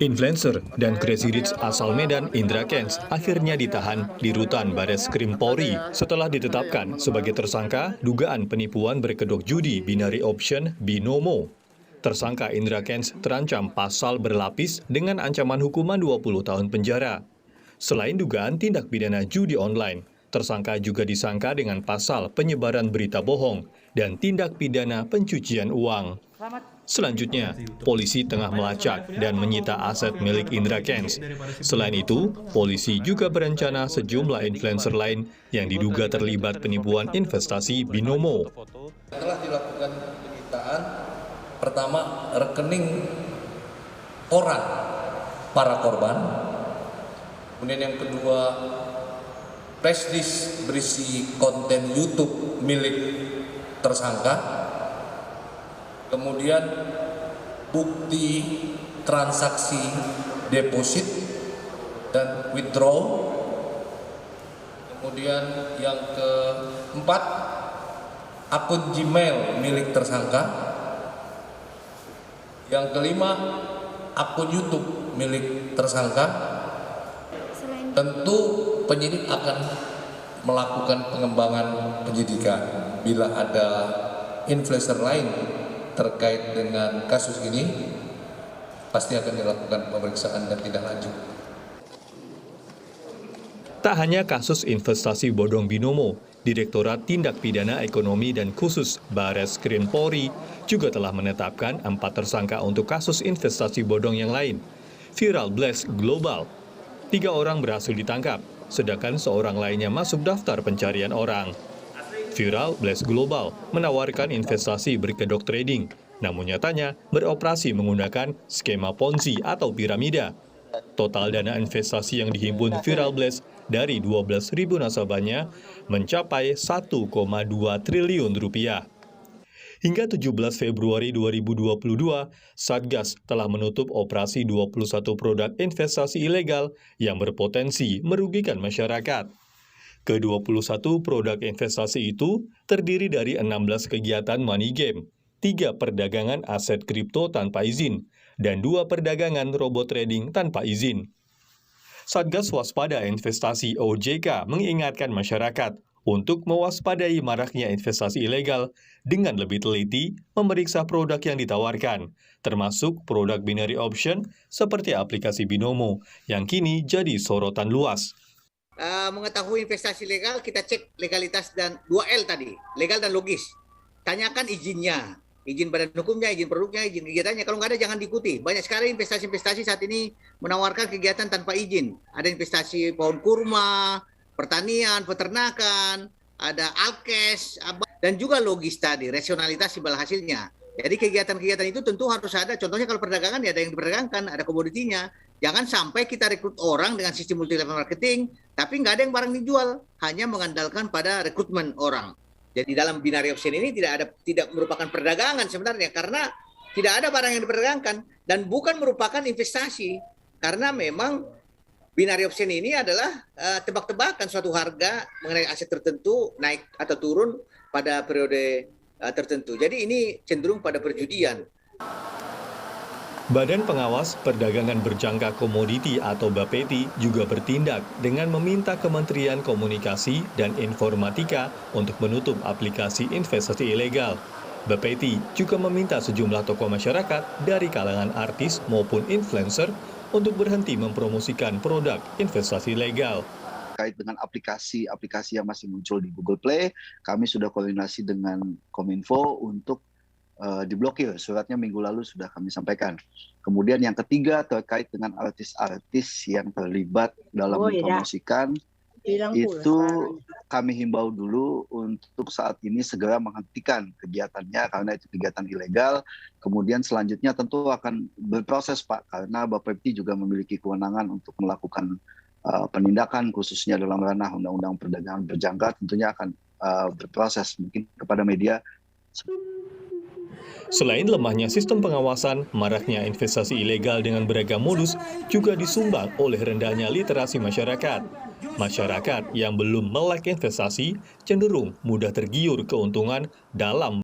Influencer dan Crazy Rich asal Medan, Indra Kents, akhirnya ditahan di rutan Bares Krim Polri setelah ditetapkan sebagai tersangka dugaan penipuan berkedok judi binary option Binomo. Tersangka Indra Kents terancam pasal berlapis dengan ancaman hukuman 20 tahun penjara. Selain dugaan tindak pidana judi online, tersangka juga disangka dengan pasal penyebaran berita bohong dan tindak pidana pencucian uang. Selanjutnya, polisi tengah melacak dan menyita aset milik Indra Kents. Selain itu, polisi juga berencana sejumlah influencer lain yang diduga terlibat penipuan investasi Binomo. Telah dilakukan penyitaan, pertama rekening orang para korban, kemudian yang kedua flash disk berisi konten YouTube milik tersangka, kemudian bukti transaksi deposit dan withdraw, kemudian yang keempat akun Gmail milik tersangka, yang kelima akun YouTube milik tersangka. Tentu penyidik akan melakukan pengembangan penyidikan bila ada influencer lain terkait dengan kasus ini, pasti akan dilakukan pemeriksaan dan tindak lanjut. Tak hanya kasus investasi bodong Binomo, Direktorat Tindak Pidana Ekonomi dan Khusus Bares Krim Polri juga telah menetapkan 4 tersangka untuk kasus investasi bodong yang lain. Viral Blast Global, 3 orang berhasil ditangkap, sedangkan seorang lainnya masuk daftar pencarian orang. Viral Blast Global menawarkan investasi berkedok trading, namun nyatanya beroperasi menggunakan skema Ponzi atau piramida. Total dana investasi yang dihimpun Viral Blast dari 12.000 nasabahnya mencapai 1,2 triliun rupiah. Hingga 17 Februari 2022, Satgas telah menutup operasi 21 produk investasi ilegal yang berpotensi merugikan masyarakat. Ke-21 produk investasi itu terdiri dari 16 kegiatan money game, 3 perdagangan aset kripto tanpa izin, dan 2 perdagangan robot trading tanpa izin. Satgas Waspada Investasi OJK mengingatkan masyarakat untuk mewaspadai maraknya investasi ilegal dengan lebih teliti memeriksa produk yang ditawarkan, termasuk produk binary option seperti aplikasi Binomo yang kini jadi sorotan luas. Mengetahui investasi legal, kita cek legalitas dan 2L tadi, legal dan logis. Tanyakan izinnya, izin badan hukumnya, izin produknya, izin kegiatannya. Kalau nggak ada, jangan diikuti. Banyak sekali investasi-investasi saat ini menawarkan kegiatan tanpa izin. Ada investasi pohon kurma, pertanian, peternakan, ada alkes, dan juga logis tadi, rasionalitas imbal hasilnya. Jadi kegiatan-kegiatan itu tentu harus ada. Contohnya kalau perdagangan ya ada yang diperdagangkan, ada komoditinya. Jangan sampai kita rekrut orang dengan sistem multi level marketing, tapi nggak ada yang barang dijual, hanya mengandalkan pada rekrutmen orang. Jadi dalam binary option ini tidak merupakan perdagangan sebenarnya, karena tidak ada barang yang diperdagangkan dan bukan merupakan investasi, karena memang binary option ini adalah tebak-tebakan suatu harga mengenai aset tertentu naik atau turun pada periode tertentu. Jadi ini cenderung pada perjudian. Badan Pengawas Perdagangan Berjangka Komoditi atau Bapeti juga bertindak dengan meminta Kementerian Komunikasi dan Informatika untuk menutup aplikasi investasi ilegal. Bapeti juga meminta sejumlah tokoh masyarakat dari kalangan artis maupun influencer untuk berhenti mempromosikan produk investasi legal. Terkait dengan aplikasi yang masih muncul di Google Play, kami sudah koordinasi dengan Kominfo untuk diblokir. Suratnya minggu lalu sudah kami sampaikan. Kemudian yang ketiga terkait dengan artis-artis yang terlibat dalam mempromosikan, itu kami himbau dulu untuk saat ini segera menghentikan kegiatannya karena itu kegiatan ilegal. Kemudian selanjutnya tentu akan berproses Pak, karena Bapepti juga memiliki kewenangan untuk melakukan penindakan khususnya dalam ranah Undang-Undang Perdagangan Berjangka, tentunya akan berproses mungkin kepada media. Selain lemahnya sistem pengawasan, maraknya investasi ilegal dengan beragam modus juga disumbang oleh rendahnya literasi masyarakat. Masyarakat yang belum melek investasi cenderung mudah tergiur keuntungan dalam